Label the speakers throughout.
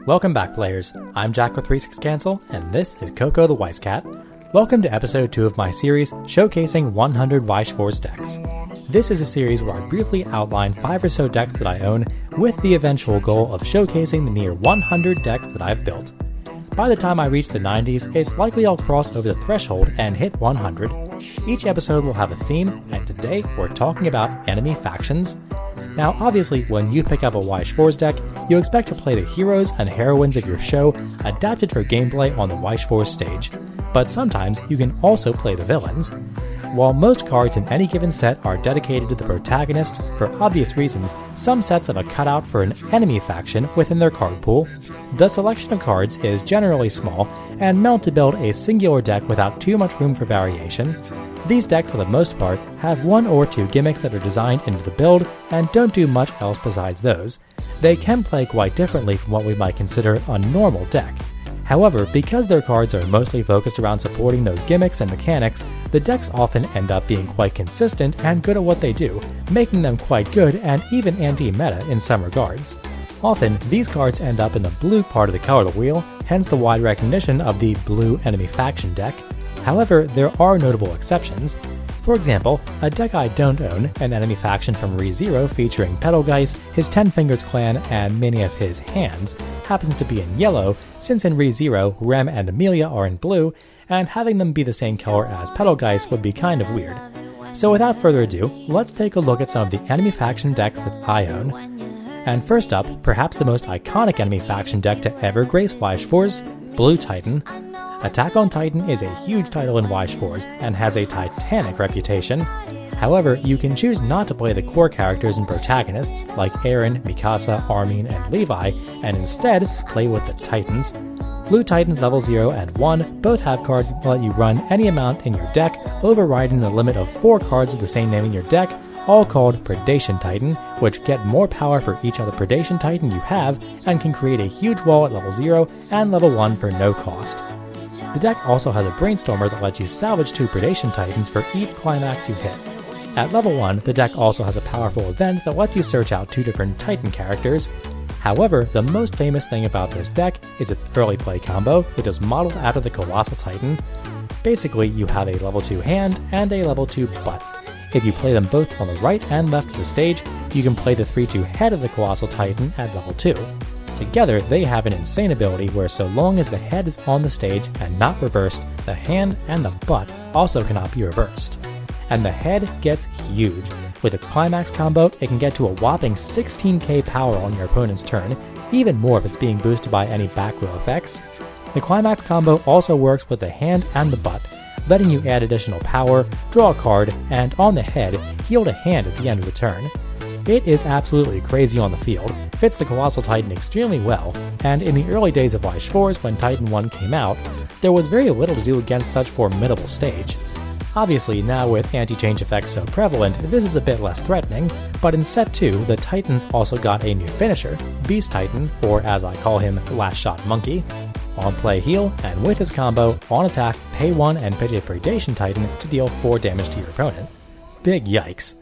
Speaker 1: Welcome back, players. I'm Jack with 36 Cancel, and this is Coco the Weiss Cat. Welcome to episode 2 of my series showcasing 100 Weiss Schwarz decks. This is a series where I briefly outline 5 or so decks that I own, with the eventual goal of showcasing the near 100 decks that I've built. By the time I reach the 90s, it's likely I'll cross over the threshold and hit 100. Each episode will have a theme, and today we're talking about enemy factions. Now, obviously, when you pick up a Weiss Schwarz deck, you expect to play the heroes and heroines of your show, adapted for gameplay on the Weiss Schwarz stage. But sometimes you can also play the villains. While most cards in any given set are dedicated to the protagonist, for obvious reasons, some sets have a cutout for an enemy faction within their card pool. The selection of cards is generally small, and meant to build a singular deck without too much room for variation. These decks, for the most part, have 1 or 2 gimmicks that are designed into the build, and don't do much else besides those. They can play quite differently from what we might consider a normal deck. However, because their cards are mostly focused around supporting those gimmicks and mechanics, the decks often end up being quite consistent and good at what they do, making them quite good and even anti-meta in some regards. Often, these cards end up in the blue part of the color wheel, hence the wide recognition of the blue enemy faction deck. However, there are notable exceptions. For example, a deck I don't own, an enemy faction from ReZero featuring Petalgeist, his Ten Fingers clan, and many of his hands, happens to be in yellow, since in ReZero, Rem and Amelia are in blue, and having them be the same color as Petalgeist would be kind of weird. So without further ado, let's take a look at some of the enemy faction decks that I own. And first up, perhaps the most iconic enemy faction deck to ever grace Weiss Schwarz, Blue Titan. Attack on Titan is a huge title in Weiss Schwarz and has a titanic reputation. However, you can choose not to play the core characters and protagonists like Eren, Mikasa, Armin, and Levi, and instead play with the Titans. Blue Titans level 0 and 1 both have cards that let you run any amount in your deck, overriding the limit of 4 cards of the same name in your deck, all called Predation Titan, which get more power for each other Predation Titan you have, and can create a huge wall at level 0 and level 1 for no cost. The deck also has a Brainstormer that lets you salvage 2 Predation Titans for each climax you hit. At level 1, the deck also has a powerful event that lets you search out 2 different Titan characters. However, the most famous thing about this deck is its early play combo, which is modeled after the Colossal Titan. Basically, you have a level 2 hand and a level 2 butt. If you play them both on the right and left of the stage, you can play the 3/2 head of the Colossal Titan at level 2. Together, they have an insane ability where so long as the head is on the stage and not reversed, the hand and the butt also cannot be reversed. And the head gets huge. With its climax combo, it can get to a whopping 16k power on your opponent's turn, even more if it's being boosted by any back row effects. The climax combo also works with the hand and the butt, letting you add additional power, draw a card, and on the head, heal a hand at the end of the turn. It is absolutely crazy on the field, fits the Colossal Titan extremely well, and in the early days of Weiss Schwarz when Titan 1 came out, there was very little to do against such formidable stage. Obviously, now with anti-change effects so prevalent, this is a bit less threatening, but in Set 2, the Titans also got a new finisher, Beast Titan, or as I call him, Last Shot Monkey. On play heal, and with his combo, on attack, pay 1 and pitch a Predation Titan to deal 4 damage to your opponent. Big yikes.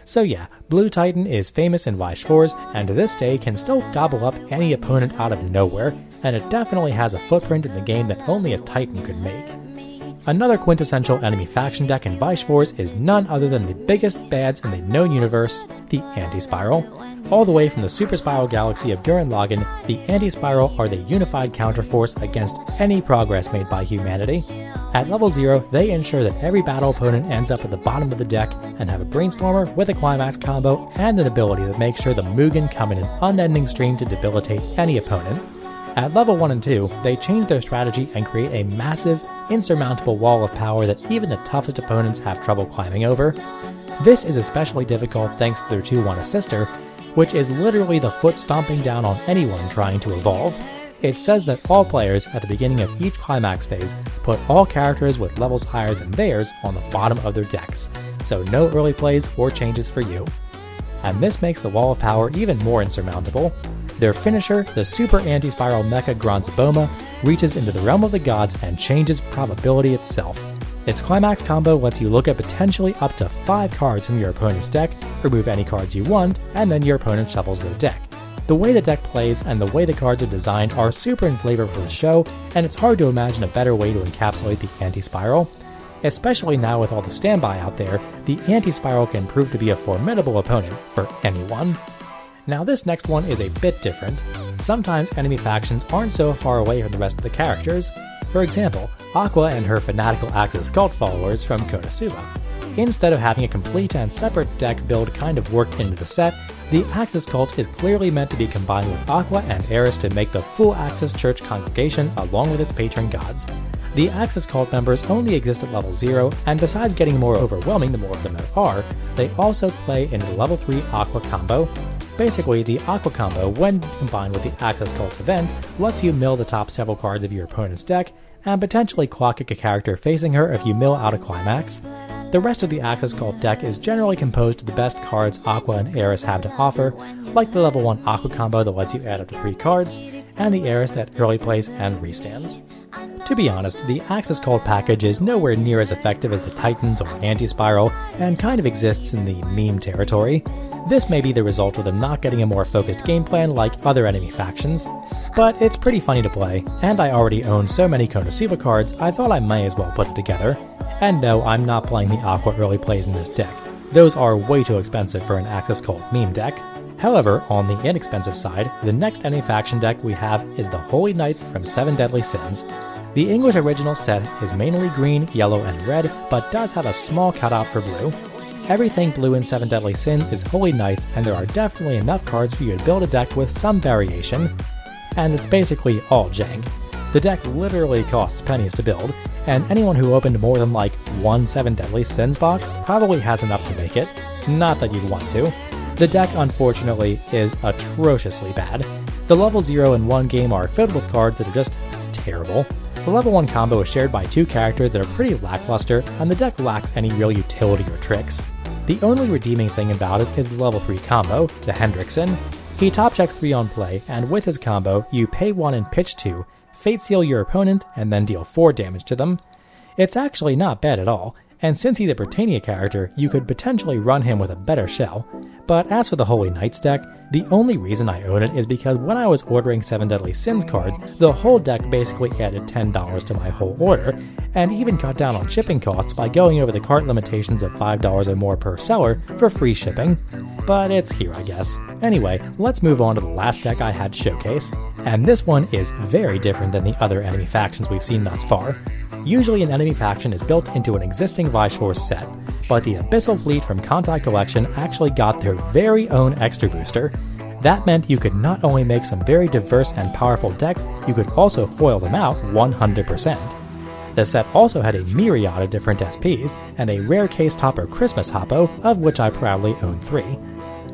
Speaker 1: So yeah, Blue Titan is famous in Weiss Schwarz, and to this day can still gobble up any opponent out of nowhere, and it definitely has a footprint in the game that only a Titan could make. Another quintessential enemy faction deck in Weiss Schwarz is none other than the biggest bads in the known universe, the AntiSpiral. All the way from the Super Spiral galaxy of Gurren Lagann, the AntiSpiral are the unified counterforce against any progress made by humanity. At level 0, they ensure that every battle opponent ends up at the bottom of the deck and have a Brainstormer with a climax combo and an ability that makes sure the Mugen come in an unending stream to debilitate any opponent. At level 1 and 2, they change their strategy and create a massive, insurmountable wall of power that even the toughest opponents have trouble climbing over. This is especially difficult thanks to their 2-1 assister, which is literally the foot stomping down on anyone trying to evolve. It says that all players at the beginning of each climax phase put all characters with levels higher than theirs on the bottom of their decks, so no early plays or changes for you. And this makes the wall of power even more insurmountable. Their finisher, the Super Anti-Spiral Mecha Granzaboma, reaches into the realm of the gods and changes probability itself. Its climax combo lets you look at potentially up to 5 cards from your opponent's deck, remove any cards you want, and then your opponent shuffles their deck. The way the deck plays and the way the cards are designed are super in flavor for the show, and it's hard to imagine a better way to encapsulate the AntiSpiral. Especially now with all the standby out there, the AntiSpiral can prove to be a formidable opponent for anyone. Now this next one is a bit different. Sometimes enemy factions aren't so far away from the rest of the characters. For example, Aqua and her fanatical Axis cult followers from Konosuba. Instead of having a complete and separate deck build kind of worked into the set, the Axis cult is clearly meant to be combined with Aqua and Eris to make the full Axis Church congregation along with its patron gods. The Axis cult members only exist at level 0, and besides getting more overwhelming the more of them there are, they also play in the level 3 Aqua combo. Basically, the Aqua combo, when combined with the Axis cult event, lets you mill the top several cards of your opponent's deck, and potentially quack a character facing her if you mill out a climax. The rest of the Axis cult deck is generally composed of the best cards Aqua and Eris have to offer, like the level 1 Aqua combo that lets you add up to 3 cards, and the Eris that early plays and restands. To be honest, the Axis cult package is nowhere near as effective as the Titans or AntiSpiral, and kind of exists in the meme territory. This may be the result of them not getting a more focused game plan like other enemy factions, but it's pretty funny to play, and I already own so many Konosuba cards I thought I may as well put it together. And no, I'm not playing the Aqua early plays in this deck. Those are way too expensive for an Axis cult meme deck. However, on the inexpensive side, the next enemy faction deck we have is the Holy Knights from 7 Deadly Sins. The English original set is mainly green, yellow, and red, but does have a small cutout for blue. Everything blue in 7 Deadly Sins is Holy Knights, and there are definitely enough cards for you to build a deck with some variation. And it's basically all jank. The deck literally costs pennies to build, and anyone who opened more than like one 7 Deadly Sins box probably has enough to make it. Not that you'd want to. The deck, unfortunately, is atrociously bad. The level 0 and 1 game are filled with cards that are just terrible. The level 1 combo is shared by 2 characters that are pretty lackluster, and the deck lacks any real utility or tricks. The only redeeming thing about it is the level 3 combo, the Hendrickson. He top checks 3 on play, and with his combo, you pay 1 and pitch 2, Fate Seal your opponent, and then deal 4 damage to them. It's actually not bad at all, and since he's a Britannia character, you could potentially run him with a better shell. But as for the Holy Knights deck, the only reason I own it is because when I was ordering 7 Deadly Sins cards, the whole deck basically added $10 to my whole order, and even cut down on shipping costs by going over the cart limitations of $5 or more per seller for free shipping. But it's here, I guess. Anyway, let's move on to the last deck I had to showcase, and this one is very different than the other enemy factions we've seen thus far. Usually an enemy faction is built into an existing Weiss Schwarz set, but the Abyssal Fleet from Kantai Collection actually got their very own extra booster. That meant you could not only make some very diverse and powerful decks, you could also foil them out 100%. The set also had a myriad of different SPs, and a rare case topper Christmas Hoppo, of which I proudly own 3.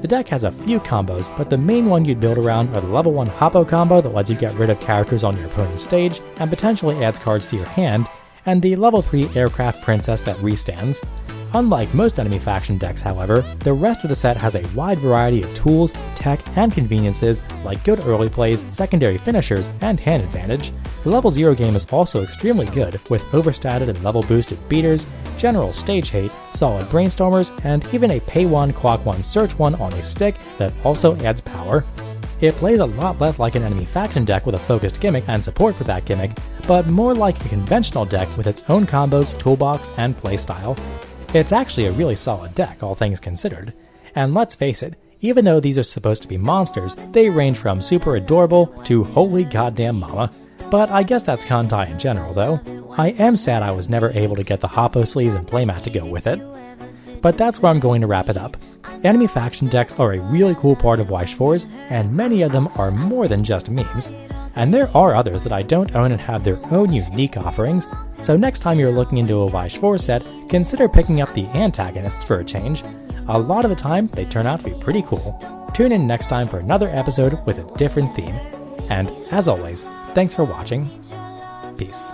Speaker 1: The deck has a few combos, but the main one you'd build around are the level 1 Hoppo combo that lets you get rid of characters on your opponent's stage, and potentially adds cards to your hand, and the level 3 Aircraft Princess that restands. Unlike most enemy faction decks, however, the rest of the set has a wide variety of tools, tech, and conveniences like good early plays, secondary finishers, and hand advantage. The level 0 game is also extremely good, with overstated and level boosted beaters, general stage hate, solid brainstormers, and even a pay 1, clock 1, search 1 on a stick that also adds power. It plays a lot less like an enemy faction deck with a focused gimmick and support for that gimmick, but more like a conventional deck with its own combos, toolbox, and playstyle. It's actually a really solid deck, all things considered. And let's face it, even though these are supposed to be monsters, they range from super adorable to holy goddamn mama. But I guess that's Kantai in general, though. I am sad I was never able to get the Hoppo sleeves and playmat to go with it. But that's where I'm going to wrap it up. Enemy faction decks are a really cool part of Weiss Schwarz, and many of them are more than just memes. And there are others that I don't own and have their own unique offerings, so next time you're looking into a Weiss Schwarz set, consider picking up the antagonists for a change. A lot of the time, they turn out to be pretty cool. Tune in next time for another episode with a different theme. And as always, thanks for watching. Peace.